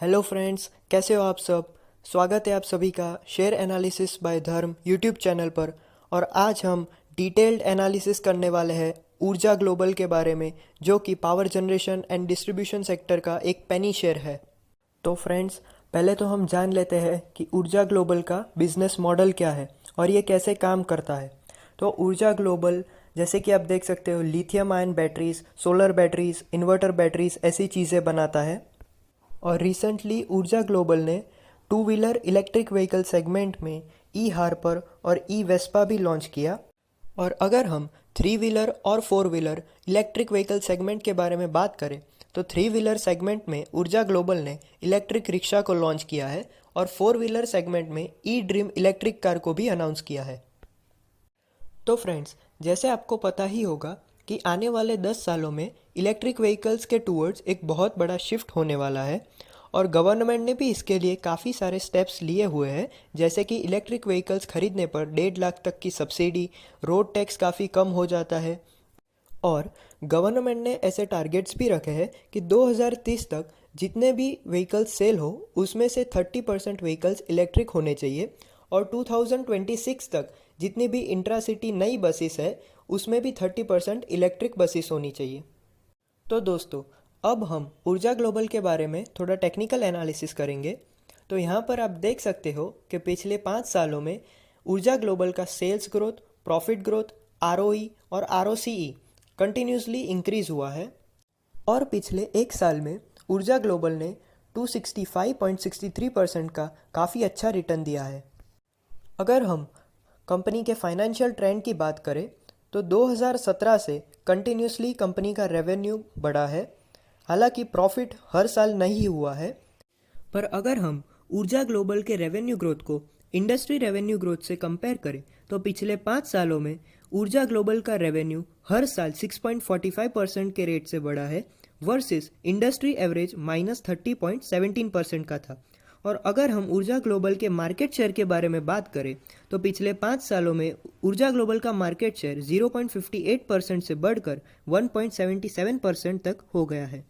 Hello friends, कैसे हो आप सब। स्वागत है आप सभी का शेयर एनालिसिस बाय धर्म यूट्यूब चैनल पर। और आज हम डिटेल्ड एनालिसिस करने वाले हैं ऊर्जा ग्लोबल के बारे में, जो कि power generation and distribution sector का एक पेनी शेयर है। तो फ्रेंड्स, पहले तो हम जान लेते हैं कि ऊर्जा ग्लोबल का बिजनेस मॉडल क्या है और ये कैसे काम करता है। तो ऊर्जा ग्लोबल, जैसे कि आप देख सकते हो, lithium ion batteries, solar batteries, inverter batteries ऐसी चीज़ें बनाता है। और रिसेंटली ऊर्जा ग्लोबल ने two wheeler electric vehicle segment में ई हार्पर और ई वेस्पा भी लॉन्च किया। और अगर हम थ्री व्हीलर और four wheeler electric vehicle segment के बारे में बात करें तो थ्री व्हीलर सेगमेंट में ऊर्जा ग्लोबल ने इलेक्ट्रिक रिक्शा को लॉन्च किया है और फोर व्हीलर सेगमेंट में ई ड्रीम इलेक्ट्रिक कार को भी अनाउंस किया है। तो फ्रेंड्स, जैसे आपको पता ही होगा कि आने वाले 10 सालों में इलेक्ट्रिक व्हीकल्स के टूवर्ड्स एक बहुत बड़ा शिफ्ट होने वाला है और गवर्नमेंट ने भी इसके लिए काफ़ी सारे स्टेप्स लिए हुए हैं, जैसे कि इलेक्ट्रिक व्हीकल्स खरीदने पर 1.5 लाख तक की सब्सिडी, रोड टैक्स काफ़ी कम हो जाता है। और गवर्नमेंट ने ऐसे टारगेट्स भी रखे हैं कि 2030 तक जितने भी व्हीकल्स सेल हो उसमें से 30% व्हीकल्स इलेक्ट्रिक होने चाहिए और 2026 तक जितनी भी इंट्रासिटी नई बसेस है उसमें भी 30% इलेक्ट्रिक बसेस होनी चाहिए। तो दोस्तों, अब हम ऊर्जा ग्लोबल के बारे में थोड़ा टेक्निकल एनालिसिस करेंगे। तो यहाँ पर आप देख सकते हो कि पिछले 5 सालों में ऊर्जा ग्लोबल का sales growth, profit growth, ROE और आरओसीई कंटिन्यूसली इंक्रीज हुआ है। और पिछले एक साल में ऊर्जा ग्लोबल ने 265.63% का काफ़ी अच्छा रिटर्न दिया है। अगर हम कंपनी के फाइनेंशियल ट्रेंड की बात करें तो 2017 से कंटिन्यूसली कंपनी का रेवेन्यू बढ़ा है। हालांकि प्रॉफिट हर साल नहीं हुआ है, पर अगर हम ऊर्जा ग्लोबल के रेवेन्यू ग्रोथ को इंडस्ट्री रेवेन्यू ग्रोथ से कंपेयर करें तो पिछले 5 सालों में ऊर्जा ग्लोबल का रेवेन्यू हर साल 6.45% के रेट से बढ़ा है वर्सेस इंडस्ट्री एवरेज -30.17% का था। और अगर हम ऊर्जा ग्लोबल के मार्केट शेयर के बारे में बात करें तो पिछले 5 सालों में ऊर्जा ग्लोबल का मार्केट शेयर 0.58% से बढ़कर 1.77% तक हो गया है।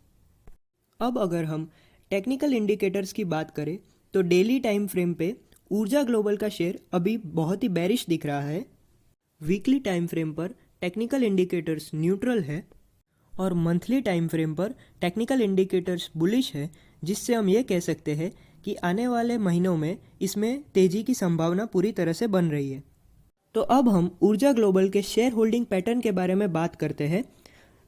अब अगर हम टेक्निकल इंडिकेटर्स की बात करें तो डेली टाइम फ्रेम पे ऊर्जा ग्लोबल का शेयर अभी बहुत ही बेरिश दिख रहा है। वीकली टाइम फ्रेम पर टेक्निकल इंडिकेटर्स न्यूट्रल है और मंथली टाइम फ्रेम पर टेक्निकल इंडिकेटर्स बुलिश है, जिससे हम ये कह सकते हैं कि आने वाले महीनों में इसमें तेजी की संभावना पूरी तरह से बन रही है। तो अब हम ऊर्जा ग्लोबल के शेयर होल्डिंग पैटर्न के बारे में बात करते हैं।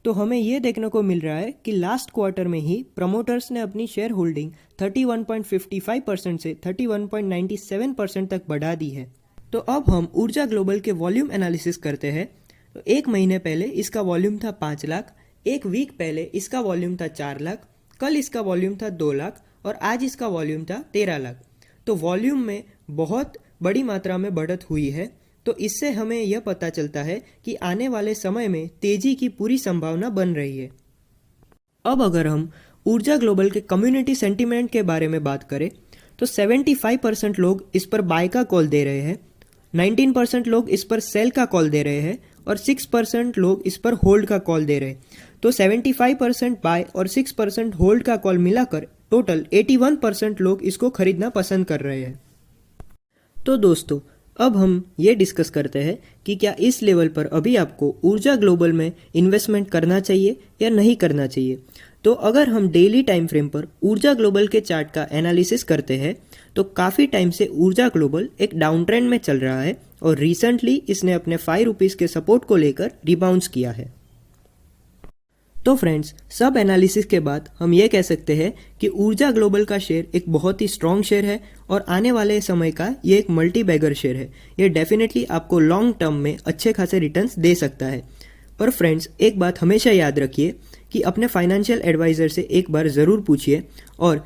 तो हमें ये देखने को मिल रहा है कि लास्ट क्वार्टर में ही प्रमोटर्स ने अपनी शेयर होल्डिंग 31.55% से 31.97% तक बढ़ा दी है। तो अब हम ऊर्जा ग्लोबल के वॉल्यूम एनालिसिस करते हैं। तो एक महीने पहले इसका वॉल्यूम था 5 लाख, एक वीक पहले इसका वॉल्यूम था 4 लाख, कल इसका वॉल्यूम था 2 लाख और आज इसका वॉल्यूम था 13 लाख। तो वॉल्यूम में बहुत बड़ी मात्रा में बढ़त हुई है। तो इससे हमें यह पता चलता है कि आने वाले समय में तेजी की पूरी संभावना बन रही है। अब अगर हम ऊर्जा ग्लोबल के कम्युनिटी सेंटीमेंट के बारे में बात करें तो 75% लोग इस पर बाय का कॉल दे रहे हैं, 19% लोग इस पर सेल का कॉल दे रहे हैं और 6% लोग इस पर होल्ड का कॉल दे रहे हैं। तो 75% बाय और 6% होल्ड का कॉल मिलाकर टोटल 81% लोग इसको खरीदना पसंद कर रहे हैं। तो दोस्तों, अब हम ये डिस्कस करते हैं कि क्या इस लेवल पर अभी आपको ऊर्जा ग्लोबल में इन्वेस्टमेंट करना चाहिए या नहीं करना चाहिए। तो अगर हम डेली टाइम फ्रेम पर ऊर्जा ग्लोबल के चार्ट का एनालिसिस करते हैं तो काफ़ी टाइम से ऊर्जा ग्लोबल एक डाउन ट्रेंड में चल रहा है और रिसेंटली इसने अपने 5 रुपीज़ के सपोर्ट को लेकर रिबाउंस किया है। तो फ्रेंड्स, सब एनालिसिस के बाद हम ये कह सकते हैं कि ऊर्जा ग्लोबल का शेयर एक बहुत ही स्ट्रॉन्ग शेयर है और आने वाले समय का ये एक मल्टी बैगर शेयर है। ये डेफिनेटली आपको लॉन्ग टर्म में अच्छे खासे रिटर्न्स दे सकता है। पर फ्रेंड्स, एक बात हमेशा याद रखिए कि अपने फाइनेंशियल एडवाइज़र से एक बार ज़रूर पूछिए और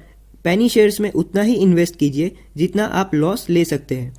पेनी शेयर्स में उतना ही इन्वेस्ट कीजिए जितना आप लॉस ले सकते हैं।